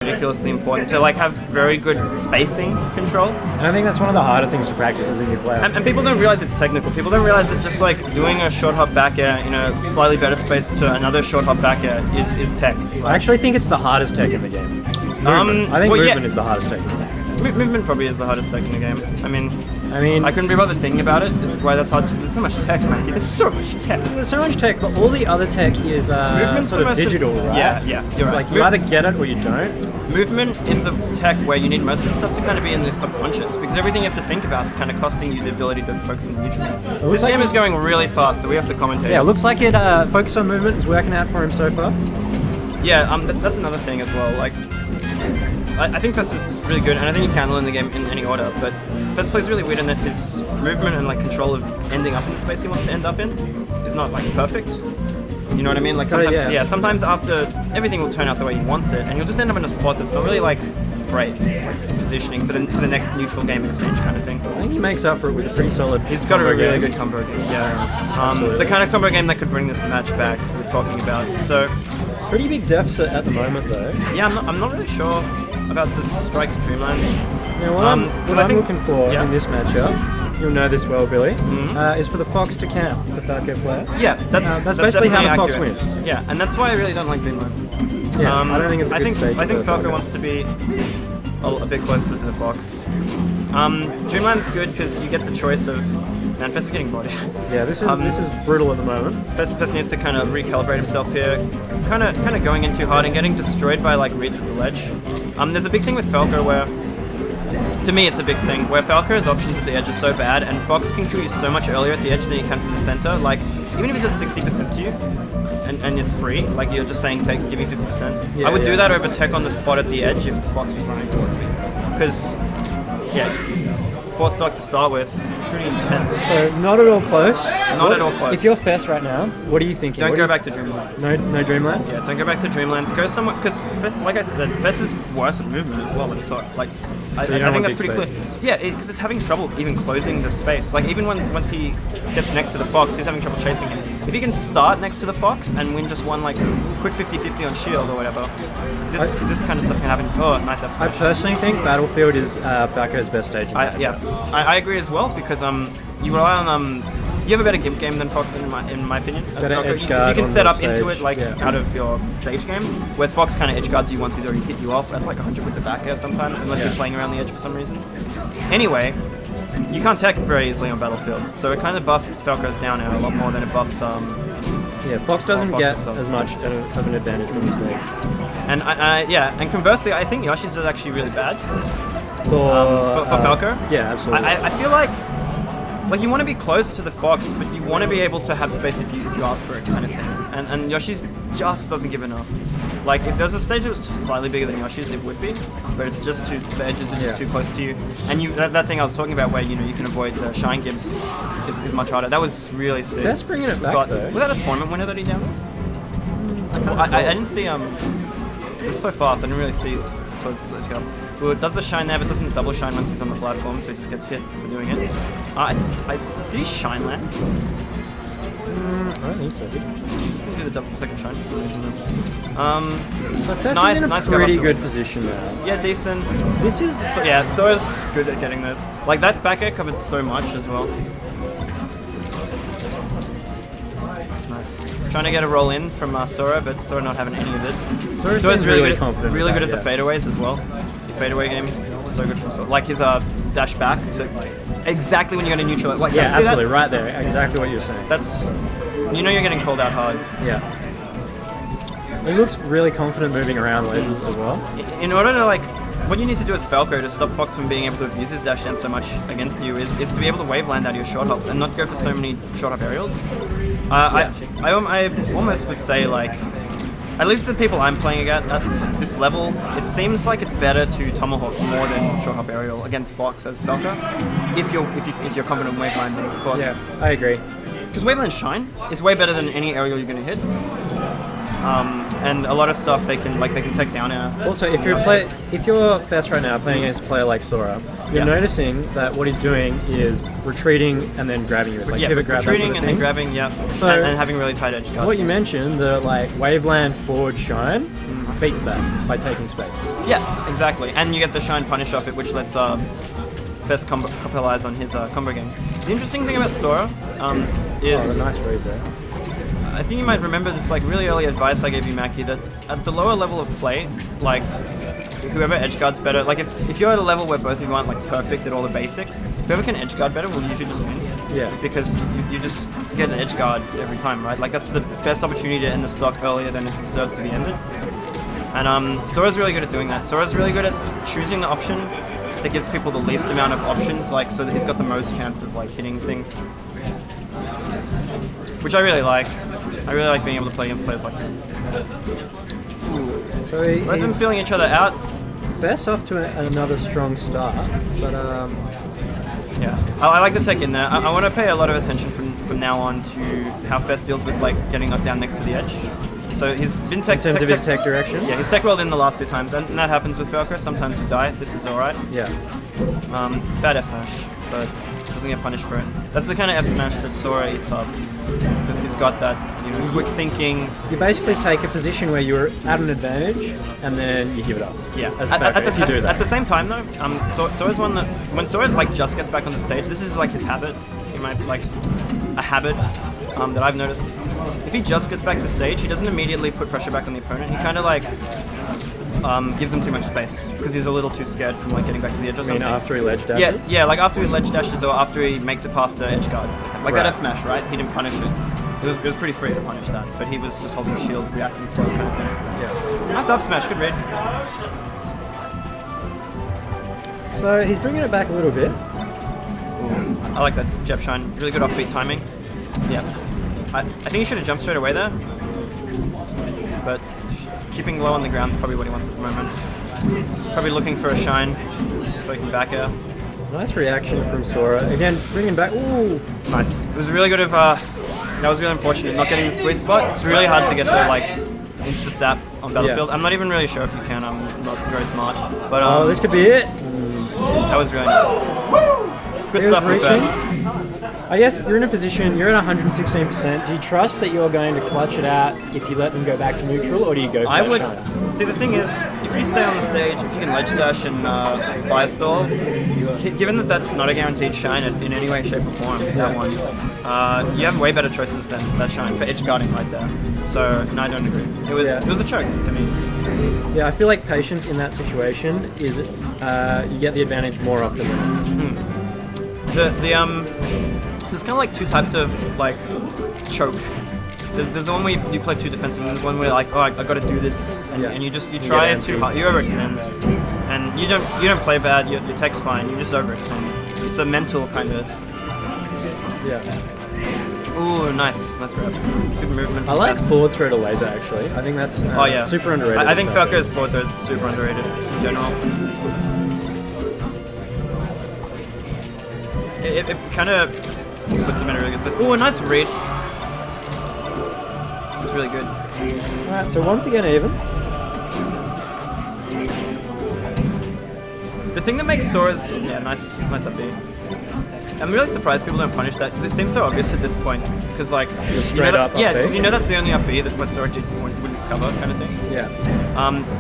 ridiculously important to like have very good spacing control. And I think that's one of the harder things to practice as a new player. And people don't realize it's technical. People don't realize that just like doing a short hop back air in a slightly better space to another short hop back air is tech. I actually think it's the hardest tech in the game. I think movement is the hardest tech in the game. Movement probably is the hardest tech in the game. I mean, I couldn't be bothered thinking about it. This is why that's hard. There's so much tech, Mackie. There's so much tech. There's so much tech, but all the other tech is sort of digital, right? Yeah, you're right. Like you either get it or you don't. Movement is the tech where you need most of the stuff to kind of be in the subconscious, because everything you have to think about is kind of costing you the ability to focus on the neutral. This game is going really fast, so we have to commentate. Yeah, it looks like it. Focus on movement is working out for him so far. Yeah, that's another thing as well. Like, I think Fess is really good, and I think he can learn the game in any order, but Fess plays really weird in that his movement and like control of ending up in the space he wants to end up in is not like perfect. You know what I mean? Like sometimes, sometimes after everything will turn out the way he wants it, and you'll just end up in a spot that's not really like great, like positioning for the next neutral game exchange kind of thing. I think he makes up for it with a pretty solid. He's got a really good combo game. Yeah, the kind of combo game that could bring this match back. We're talking about. So pretty big deficit at the moment, though. Yeah, I'm not really sure about the strike to Dreamland. Yeah, what I'm looking for in this matchup. You'll know this well, Billy. Is for the Fox to camp the Falco player. Yeah, that's basically how the accurate. Fox wins. Yeah, and that's why I really don't like Dreamland. Yeah, I don't think it's a good stage. I think Falco wants to be a bit closer to the Fox. Dreamland's good because you get the choice of. Man, Fess is getting bodied. Yeah, this is brutal at the moment. Fess needs to kind of recalibrate himself here. Kind of going in too hard and getting destroyed by like reads at the ledge. There's a big thing with Falco where. To me, it's a big thing, where Falco's options at the edge are so bad, and Fox can kill you so much earlier at the edge than you can from the center. Like, even if it does 60% to you, and it's free, like you're just saying, give me 50%. Yeah, I would do that over tech on the spot at the edge if the Fox was running towards me. Because, force stock to start with, pretty intense. So, not at all close. Not at all close. If you're Fess right now, what are you thinking? Don't go back to Dreamland. No Dreamland? Yeah, don't go back to Dreamland. Go somewhere, because like I said, Fess is worse at movement as well, and so, like, I think that's pretty clear. Yeah, because it's having trouble even closing the space. Like, even once he gets next to the Fox, he's having trouble chasing him. If he can start next to the Fox and win just one, like, quick 50-50 on shield or whatever, this kind of stuff can happen. Oh, nice F smash. I personally think Battlefield is Falco's best stage. I agree as well, because you rely on you have a better gimp game than Fox in my opinion. Because you can set up into it like out of your stage game, whereas Fox kind of edge guards you once he's already hit you off at like 100 with the back air sometimes, unless you're playing around the edge for some reason. Anyway, you can't tech very easily on Battlefield, so it kind of buffs Falco's down air a lot more than it buffs Fox doesn't get as much of an advantage from this game. And conversely, I think Yoshi's is actually really bad for Falco. Yeah, absolutely. I feel like you want to be close to the Fox, but you want to be able to have space if you ask for it, kind of thing. And Yoshi's just doesn't give enough. Like, if there's a stage that was slightly bigger than Yoshi's, it would be, but it's just the edges are just too close to you. And that thing I was talking about where you can avoid the shine gimps is much harder. That was really sick. Fess bringing it back though. Was that a tournament winner that he downed? I didn't see it was so fast. I didn't really see so it's glitch up. Well, it does the shine there, but doesn't double shine once he's on the platform, so he just gets hit for doing it. Did he shine land? I don't think so. He just didn't do the double second shine for some reason. So Fess is in a pretty good position now. Yeah, decent. This is... Sora's good at getting this. Like, that back air covered so much as well. Nice. Trying to get a roll in from Sora, but Sora not having any of it. Sora's really confident. Really good at the fadeaways as well. The fadeaway game, so good from Sora. Like his dash back to exactly when you're going to neutral it. Like, absolutely, right there. Exactly what you're saying. That's... You know you're getting called out hard. Yeah. He looks really confident moving around lasers as well. In order to, like... What you need to do as Falco to stop Fox from being able to abuse his dash dance so much against you is to be able to wave land out of your short hops and not go for so many short hop aerials. I almost would say, like, at least the people I'm playing at this level, it seems like it's better to tomahawk more than short hop aerial against Fox as Falco, if you're confident in wave landing, of course. Yeah, I agree. Because Waveland Shine is way better than any aerial you're going to hit. And a lot of stuff they can take down air. Also, if you're Fess right now playing against a player like Sora, you're noticing that what he's doing is retreating and then grabbing you, like pivot grab, retreating that sort of and then grabbing, So and having really tight edge guard. What you mentioned, the like Waveland forward shine, beats that by taking space. Yeah, exactly. And you get the shine punish off it, which lets Fess capitalize on his combo game. The interesting thing about Sora is... Oh, a nice read there. I think you might remember this like really early advice I gave you, Mackie, that at the lower level of play, like whoever edgeguards better, like if you're at a level where both of you aren't like perfect at all the basics, whoever can edgeguard better will usually just win. Yeah. Because you just get an edgeguard every time, right? Like that's the best opportunity to end the stock earlier than it deserves to be ended. And Sora's really good at doing that. Sora's really good at choosing the option that gives people the least amount of options, like so that he's got the most chance of like hitting things. Which I really like. I really like being able to play against players like that. So Let them feeling each other out. Fess off to another strong start, but yeah, I like the tech in there. I want to pay a lot of attention from now on to how Fess deals with like getting knocked down next to the edge. So he's been tech... In terms of his tech direction? Yeah, he's tech rolled in the last 2 times, and that happens with Falco. Sometimes you die. This is alright. Yeah. Bad F smash, but doesn't get punished for it. That's the kind of F smash that Sora eats up, because he's got that, you know, quick thinking. You basically take a position where you're at an advantage, and then you give it up. Yeah. As if you do that. At the same time, though, Sora's one that when Sora like just gets back on the stage, this is like his habit. He might like a habit that I've noticed. If he just gets back to stage, he doesn't immediately put pressure back on the opponent. He kind of like gives him too much space because he's a little too scared from like getting back to the edge or something. After he ledge dashes? Yeah, like after he ledge dashes or after he makes it past the edge guard. Like that F smash, right? He didn't punish it. It was pretty free to punish that, but he was just holding shield, reacting slow kind of thing. Yeah. Nice up smash, good read. So he's bringing it back a little bit. Ooh, I like that jab shine. Really good offbeat timing. Yeah. I think he should have jumped straight away there, but keeping low on the ground is probably what he wants at the moment. Probably looking for a shine so he can back air. Nice reaction from Sora. Again, bringing back. Ooh! Nice. It was really good of. That was really unfortunate not getting the sweet spot. It's really hard to get the like insta stab on Battlefield. Yeah. I'm not even really sure if you can. I'm not very smart. But this could be it. That was really nice. Good stuff from Fess. I guess you're in a position, you're at 116%. Do you trust that you're going to clutch it out if you let them go back to neutral, or do you go for that shine? See, the thing is, if you stay on the stage, if you can ledge dash and firestall, given that that's not a guaranteed shine in any way, shape or form, that one, you have way better choices than that shine for edge guarding right there. So, no, I don't agree. It was a choke to me. Yeah, I feel like patience in that situation is you get the advantage more often than not. There's kind of like 2 types of like choke. There's the one where you play too defensive, and there's one where like, oh, I got to do this, and you try it too hard, you overextend, and you don't play bad. Your tech's fine. You just overextend. It's a mental kind of. Yeah. Ooh, nice grab. Good movement. I like forward throw to laser actually. I think that's super underrated. I think Falco's forward throw is super underrated in general. It kind of puts him in a really good space. Ooh, a nice read. It's really good. Alright, so once again even. The thing that makes Sora's... Yeah, nice up B. I'm really surprised people don't punish that, because it seems so obvious at this point. Because like... Straight up yeah, because you know that's the only up B that what Sora wouldn't cover kind of thing. Yeah.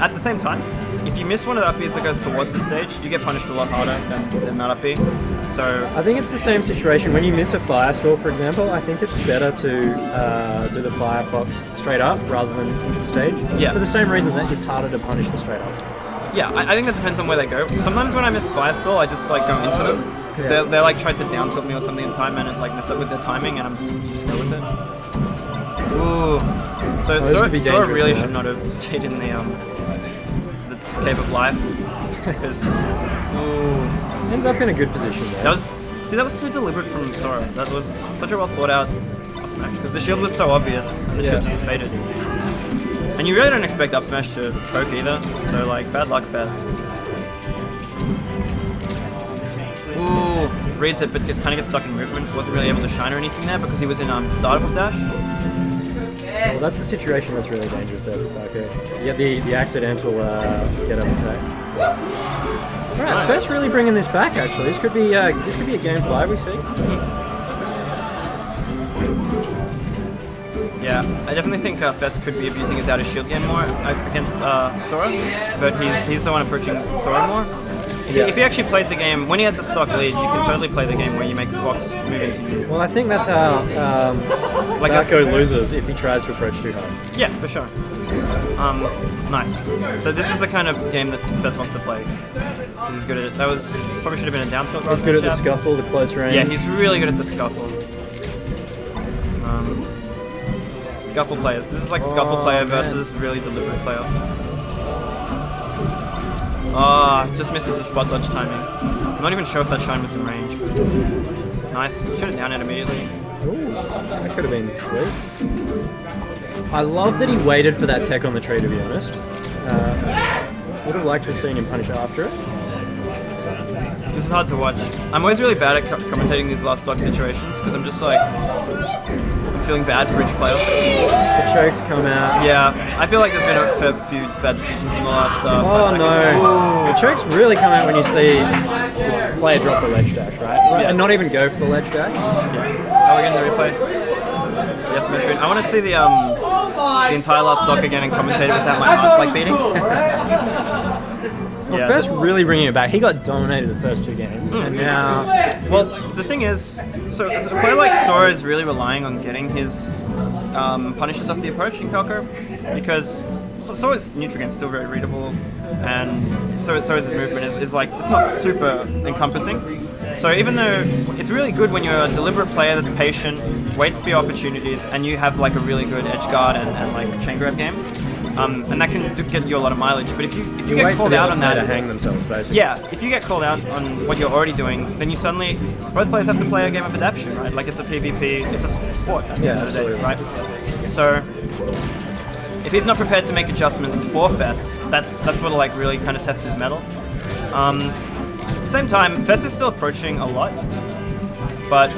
At the same time, if you miss one of the up Bs that goes towards the stage, you get punished a lot harder than that up B. So I think it's the same situation. When you miss a firestall, for example, I think it's better to do the Firefox straight up rather than into the stage. Yeah. For the same reason that it's harder to punish the straight up. Yeah, I think that depends on where they go. Sometimes when I miss firestall, I just like go into them because they like tried to down tilt me or something in time and it like messed up with their timing, and you just go with it. Ooh. So Sora really should not have stayed in the Cave of Life because ends up in a good position there. That was so deliberate from Sora. That was such a well thought out up smash because the shield was so obvious and the shield just faded. And you really don't expect up smash to poke either, so like bad luck Fess. Ooh, reads it, but it kind of gets stuck in movement. Wasn't really able to shine or anything there because he was in startup of dash. Well, that's a situation that's really dangerous there for Falco. You get the accidental get up attack. Alright, nice. Fess really bringing this back actually. This could be a game 5 we see. Yeah, I definitely think Fess could be abusing his outer shield game more against Sora, but he's the one approaching Sora more. If he actually played the game, when he had the stock lead, you can totally play the game where you make Fox move into you. Well, I think that's how like Darko loses if he tries to approach too hard. Yeah, for sure. Nice. So this is the kind of game that Fess wants to play. Because he's good at it. That was probably should have been a down tilt. He's good at the scuffle, the close range. Yeah, he's really good at the scuffle. Scuffle players. This is like scuffle player versus really deliberate player. Just misses the spot dodge timing. I'm not even sure if that shine was in range. Nice. Should have down it immediately. Ooh, that could have been sweet. I love that he waited for that tech on the tree, to be honest. Would have liked to have seen him punish after it. This is hard to watch. I'm always really bad at commentating these last stock situations because I'm just like, I'm feeling bad for each player. The chokes come out. Yeah, I feel like there's been a fair few bad decisions in the last. Oh no! The chokes really come out when you see the player drop the ledge dash, right? Yeah. And not even go for the ledge dash. Yeah. Oh, we're getting the replay. Yes, Mission. I want to see the entire last stock again and commentate it without my heart like beating. Well, Fess really bringing it back. He got dominated the first two games, and now... Well, the thing is, so a player like Sora is really relying on getting his punishes off the approaching Falco, because Sora's neutral game is still very readable, and so is his movement is like, it's not super encompassing. So even though it's really good when you're a deliberate player that's patient, waits for your opportunities, and you have like a really good edge guard and like chain grab game, and that can get you a lot of mileage. But if you get called out on that, to hang themselves basically. Yeah, if you get called out on what you're already doing, then you suddenly both players have to play a game of adaptation, right? Like it's a PvP, it's a sport. At the end of the day, right? So if he's not prepared to make adjustments for Fess, that's what'll like really kind of test his mettle. At the same time, Fess is still approaching a lot, but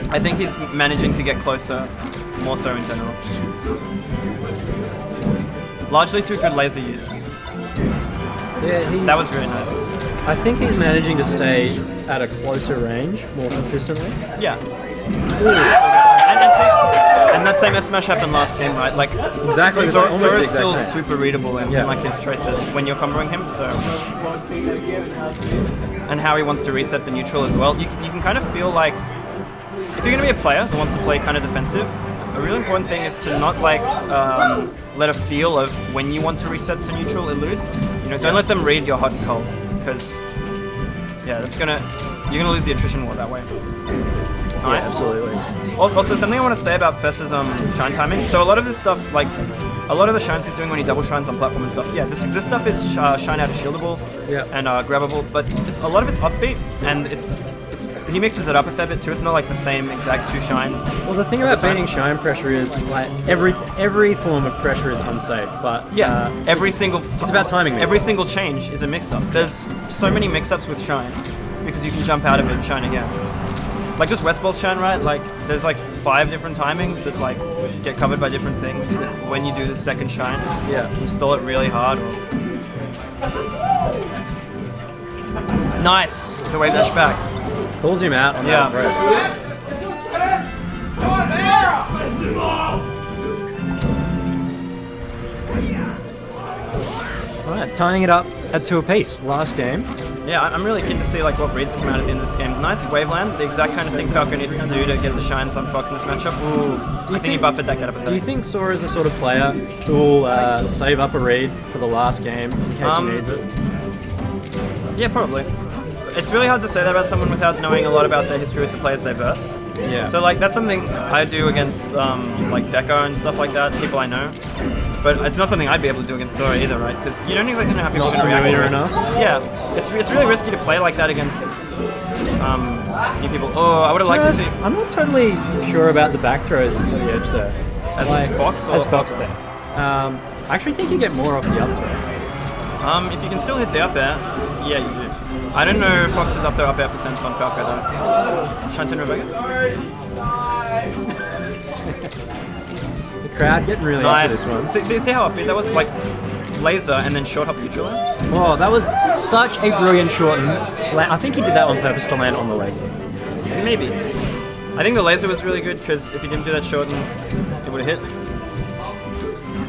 I think he's managing to get closer, more so in general. Largely through good laser use. Yeah, that was really nice. I think he's managing to stay at a closer range more consistently. Yeah. And that same F smash happened last game, right? Like exactly. Sora is still super readable in like his choices when you're comboing him. So, and how he wants to reset the neutral as well. You can kind of feel like if you're going to be a player who wants to play kind of defensive, a really important thing is to not like let a feel of when you want to reset to neutral elude. You know, don't let them read your hot and cold, because yeah, you're gonna lose the attrition war that way. Nice. Yeah, absolutely. Also, something I want to say about Fess's shine timing. So a lot of this stuff, like a lot of the shines he's doing when he double shines on platform and stuff. Yeah, this stuff is shine out of shieldable and grabbable, but a lot of it's offbeat, and he mixes it up a fair bit too. It's not like the same exact two shines. Well, the thing about beating shine pressure is like every form of pressure is unsafe, but every single it's about timing. Every single change is a mix-up. There's so many mix-ups with shine because you can jump out of it and shine again. Like just West Ball's shine, right? Like there's like 5 different timings that like get covered by different things when you do the second shine. Yeah. You stall it really hard. Nice. The wave dash back. Calls him out on that throw. Alright, tying it up at 2 apiece. Last game. Yeah, I'm really keen to see like what reads come out at the end of this game. Nice waveland, the exact kind of thing Falco needs to do to get the shines on Fox in this matchup. Ooh, I think he buffered that get up attack. Do you think Sora is the sort of player who will save up a read for the last game in case he needs it? Yeah, probably. It's really hard to say that about someone without knowing a lot about their history with the players they verse. Yeah. So like that's something I do against like Deco and stuff like that, people I know. But it's not something I'd be able to do against Sora either, right? Because you don't exactly know how people are going to react. Enough. Yeah, it's really risky to play like that against new people. Oh, I would have liked to see. I'm not totally sure about the back throws at the edge there. As Fox? Or as Fox there. I actually think you get more off the up throw. If you can still hit the up air, yeah, you do. I don't know if Fox is up their up air percents on Falco though. Shantin Rebecca? The crowd getting really into this one. See how upbeat that was? Like laser and then short hop neutral. Oh, that was such a brilliant short. I think he did that on purpose to land on the laser. Maybe. I think the laser was really good because if you didn't do that short, it would have hit.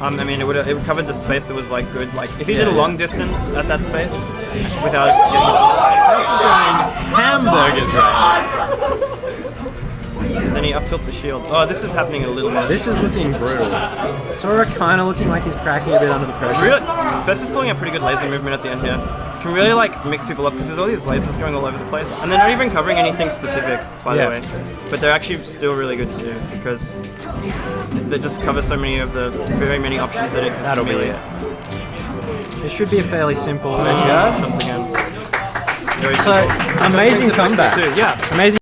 I mean, it would covered the space that was like good. Like if you did a long distance at that space without Hamburgers, right? then he up tilts the shield. Oh, this is happening a little bit. This is looking brutal. Sora kind of looking like he's cracking a bit under the pressure. Really, Fess is pulling a pretty good laser movement at the end here. Can really like mix people up because there's all these lasers going all over the place, and they're not even covering anything specific, by the way. But they're actually still really good to do because they just cover so many of the very many options that exist. That'll be it. It should be a fairly simple edge guard. Once again. So amazing comeback. Yeah. Amazing.